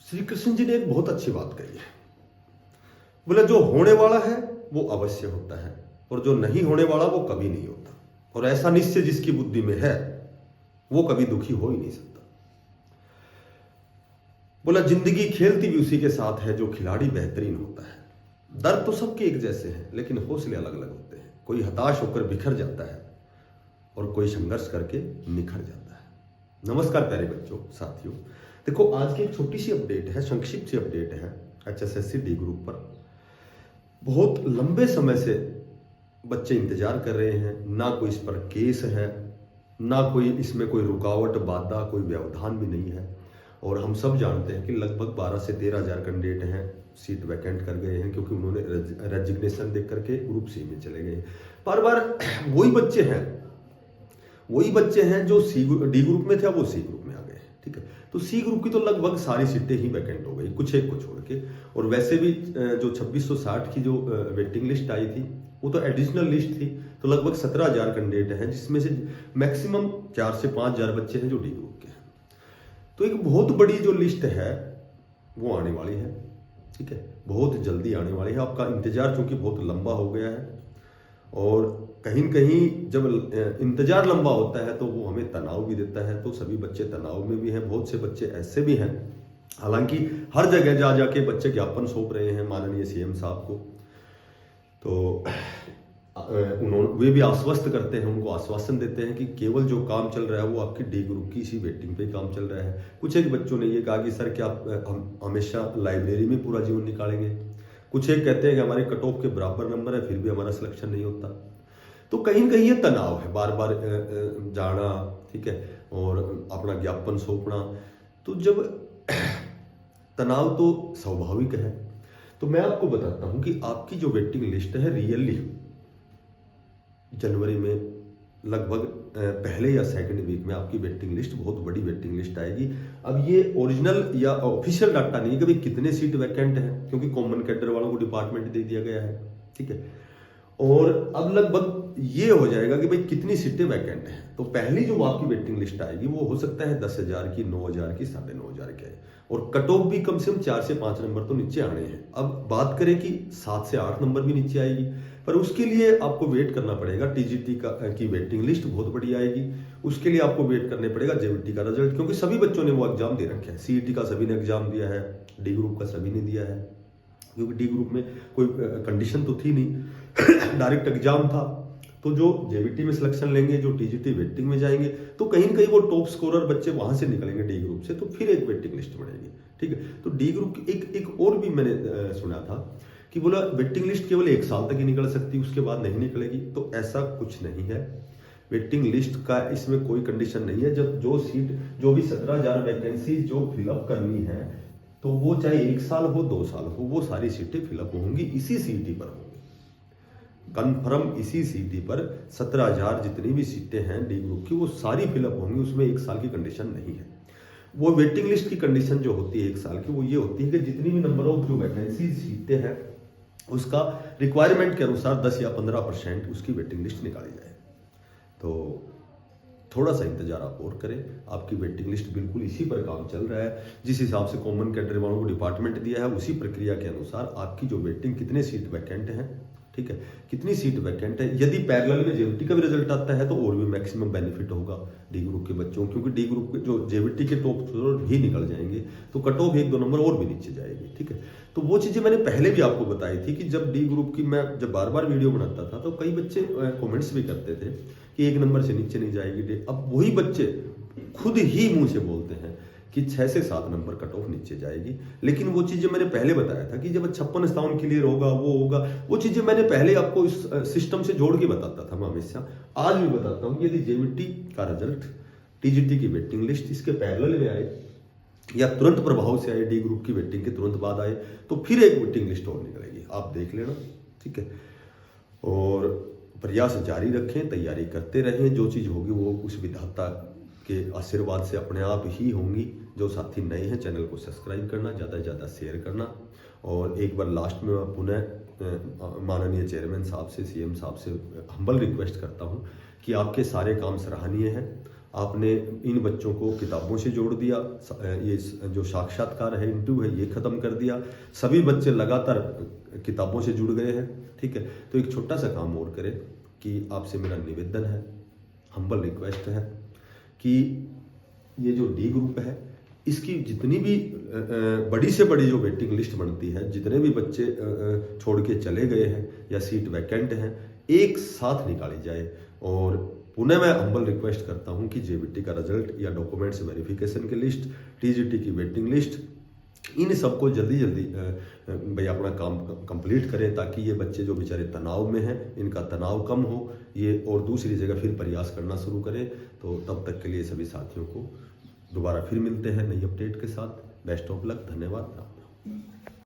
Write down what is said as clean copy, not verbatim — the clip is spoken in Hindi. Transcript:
श्री कृष्ण जी ने एक बहुत अच्छी बात कही है। बोले जो होने वाला है वो अवश्य होता है और जो नहीं होने वाला वो कभी नहीं होता, और ऐसा निश्चय जिसकी बुद्धि में है वो कभी दुखी हो ही नहीं सकता। बोला जिंदगी खेलती भी उसी के साथ है जो खिलाड़ी बेहतरीन होता है। दर्द तो सबके एक जैसे हैं लेकिन हौसले अलग अलग होते हैं। कोई हताश होकर बिखर जाता है और कोई संघर्ष करके निखर जाता है। नमस्कार प्यारे बच्चों, साथियों, देखो आज की एक छोटी सी अपडेट है, संक्षिप्त सी अपडेट है HSSC डी ग्रुप पर। बहुत लंबे समय से बच्चे इंतजार कर रहे हैं, ना कोई इस पर केस है, ना कोई इसमें कोई रुकावट बाधा, कोई व्यवधान भी नहीं है। और हम सब जानते हैं कि लगभग 12 से 13 हजार कैंडिडेट हैं सीट वैकेंट कर गए हैं, क्योंकि उन्होंने रेजिग्नेशन देख करके ग्रुप सी में चले गए। बार बार वही बच्चे हैं जो डी ग्रुप में थे, वो सी ग्रुप में आ गए। ठीक है, तो सी ग्रुप की तो लगभग सारी सीटें ही वैकेंट हो गई, कुछ एक को छोड़ के। और वैसे भी जो 2660 की जो वेटिंग लिस्ट आई थी वो तो एडिशनल लिस्ट थी, तो लगभग 17,000 कैंडिडेट हैं, जिसमें से मैक्सिमम 4 से 5,000 बच्चे हैं जो डी ग्रुप के हैं। तो एक बहुत बड़ी जो लिस्ट है वो आने वाली है। ठीक है, बहुत जल्दी आने वाली है। आपका इंतजार चूंकि बहुत लंबा हो गया है, और कहीं न कहीं जब इंतजार लंबा होता है तो वो हमें तनाव भी देता है। तो सभी बच्चे तनाव में भी हैं। बहुत से बच्चे ऐसे भी हैं, हालांकि हर जगह जा जाके बच्चे ज्ञापन सौंप रहे हैं माननीय सीएम साहब को, तो वे भी आश्वस्त करते हैं, उनको आश्वासन देते हैं कि केवल जो काम चल रहा है वो आपकी डी ग्रुप की इसी वेटिंग पे काम चल रहा है। कुछ एक बच्चों ने ये कहा कि सर क्या हम हमेशा लाइब्रेरी में पूरा जीवन निकालेंगे। कुछ एक कहते हैं कि हमारे कट ऑफ के बराबर नंबर है फिर भी हमारा सिलेक्शन नहीं होता। तो कहीं न कहीं ये तनाव है, बार बार जाना, ठीक है, और अपना ज्ञापन सौंपना। तो जब तनाव तो स्वाभाविक है, तो मैं आपको बताता हूं कि आपकी जो वेटिंग लिस्ट है रियली जनवरी में लगभग पहले या सेकंड वीक में आपकी वेटिंग लिस्ट, बहुत बड़ी वेटिंग लिस्ट आएगी। अब ये ओरिजिनल या ऑफिशियल डाटा नहीं है कि भाई कितने सीट वैकेंट है, क्योंकि कॉमन कैडर वालों को डिपार्टमेंट दे दिया गया है। ठीक है, और अब लगभग ये हो जाएगा कि भाई कितनी सीटें वैकेंट हैं। तो पहली जो आपकी वेटिंग लिस्ट आएगी वो हो सकता है 10,000 की, 9,000 की, 9,500 की, और कट ऑफ भी कम से कम 4 से 5 नंबर तो नीचे आने हैं। अब बात करें कि 7 से 8 नंबर भी नीचे आएगी, पर उसके लिए आपको वेट करना पड़ेगा। टीजीटी की वेटिंग लिस्ट बहुत बड़ी आएगी, उसके लिए आपको वेट करने पड़ेगा जेवीटी का रिजल्ट, क्योंकि सभी बच्चों ने वो एग्जाम दे रखे हैं। सीईटी का सभी ने एग्जाम दिया है, डी ग्रुप का सभी ने दिया है, क्योंकि डी ग्रुप में कोई कंडीशन तो थी नहीं डायरेक्ट एग्जाम था। तो जो जेवीटी में सिलेक्शन लेंगे, जो टीजीटी वेटिंग में जाएंगे, तो कहीं न कहीं वो टॉप स्कोरर बच्चे वहां से निकलेंगे डी ग्रुप से, तो फिर एक वेटिंग लिस्ट बनेगी। ठीक है, तो डी ग्रुप की एक और भी मैंने सुना था कि बोला वेटिंग लिस्ट केवल 1 साल तक ही निकल सकती, उसके बाद नहीं निकलेगी। तो ऐसा कुछ नहीं है, वेटिंग लिस्ट का इसमें कोई कंडीशन नहीं है। जब जो सीट, जो भी 17,000 वैकेंसी जो फिलअप करनी है, तो वो चाहे 1 साल हो, 2 साल हो, वो सारी सीटें फिलअप होंगी, इसी सीटी पर होंगी, कन्फर्म इसी सीटी पर 17,000 जितनी भी सीटें हैं डी ग्रुप की वो सारी फिलअप होंगी। उसमें 1 साल की कंडीशन नहीं है। वो वेटिंग लिस्ट की कंडीशन जो होती है 1 साल की, वो ये होती है कि जितनी भी नंबर ऑफ जो वैकेंसी सीटें हैं उसका रिक्वायरमेंट के अनुसार 10 या 15% उसकी वेटिंग लिस्ट निकाली जाए। तो थोड़ा सा इंतजार आप और करें, आपकी वेटिंग लिस्ट बिल्कुल इसी पर काम चल रहा है। जिस हिसाब से कॉमन कैडर वालों को डिपार्टमेंट दिया है उसी प्रक्रिया के अनुसार आपकी जो वेटिंग, कितने सीट वैकेंट हैं, ठीक है, कितनी सीट वैकेंट है। यदि पैरेलल में जेवीटी का भी रिजल्ट आता है तो और भी मैक्सिमम बेनिफिट होगा डी ग्रुप के बच्चों, क्योंकि डी ग्रुप के जो जेवीटी के टॉप स्कोरर ही निकल जाएंगे, तो कट ऑफ 1-2 नंबर और भी नीचे जाएगी। ठीक है, तो वो चीजें मैंने पहले भी आपको बताई थी कि जब डी ग्रुप की मैं जब बार बार वीडियो बनाता था तो कई बच्चे कॉमेंट्स भी करते थे कि 1 नंबर से नीचे नहीं जाएगी। अब वही बच्चे खुद ही मुंह से बोलते हैं कि 6 से 7 नंबर कट ऑफ नीचे जाएगी। लेकिन वो चीजें मैंने पहले बताया था कि जब 56 क्लियर होगा, वो होगा, वो चीजें मैंने पहले आपको इस सिस्टम से जोड़ के बताता था मैं हमेशा। आज भी बताता हूँ कि यदि जेवीटी का रिजल्ट, टीजीटी की वेटिंग लिस्ट इसके पैरेलल में आए या तुरंत प्रभाव से आए, डी ग्रुप की वेटिंग के तुरंत बाद आए, तो फिर एक वेटिंग लिस्ट और निकलेगी, आप देख लेना। ठीक है, और प्रयास जारी रखें, तैयारी करते रहें। जो चीज़ होगी वो उस विधाता के आशीर्वाद से अपने आप ही होंगी। जो साथी नए हैं चैनल को सब्सक्राइब करना, ज़्यादा से ज़्यादा शेयर करना। और एक बार लास्ट में मैं पुनः माननीय चेयरमैन साहब से, सीएम साहब से हम्बल रिक्वेस्ट करता हूं कि आपके सारे काम सराहनीय हैं, आपने इन बच्चों को किताबों से जोड़ दिया, ये जो साक्षात्कार है, इंटरव्यू है, ये ख़त्म कर दिया, सभी बच्चे लगातार किताबों से जुड़ गए हैं। ठीक है, तो एक छोटा सा काम और करें कि आपसे मेरा निवेदन है, हम्बल रिक्वेस्ट है कि ये जो डी ग्रुप है इसकी जितनी भी बड़ी से बड़ी जो वेटिंग लिस्ट बनती है, जितने भी बच्चे छोड़ के चले गए हैं या सीट वैकेंट हैं, एक साथ निकाली जाए। और पुनः मैं हम्बल रिक्वेस्ट करता हूं कि जेबीटी का रिजल्ट या डॉक्यूमेंट्स वेरिफिकेशन की लिस्ट, टीजीटी की वेटिंग लिस्ट, इन सबको जल्दी जल्दी भाई अपना काम कंप्लीट करें, ताकि ये बच्चे जो बेचारे तनाव में हैं इनका तनाव कम हो, ये और दूसरी जगह फिर प्रयास करना शुरू करें। तो तब तक के लिए सभी साथियों को दोबारा फिर मिलते हैं नई अपडेट के साथ। बेस्ट ऑफ लक, धन्यवाद।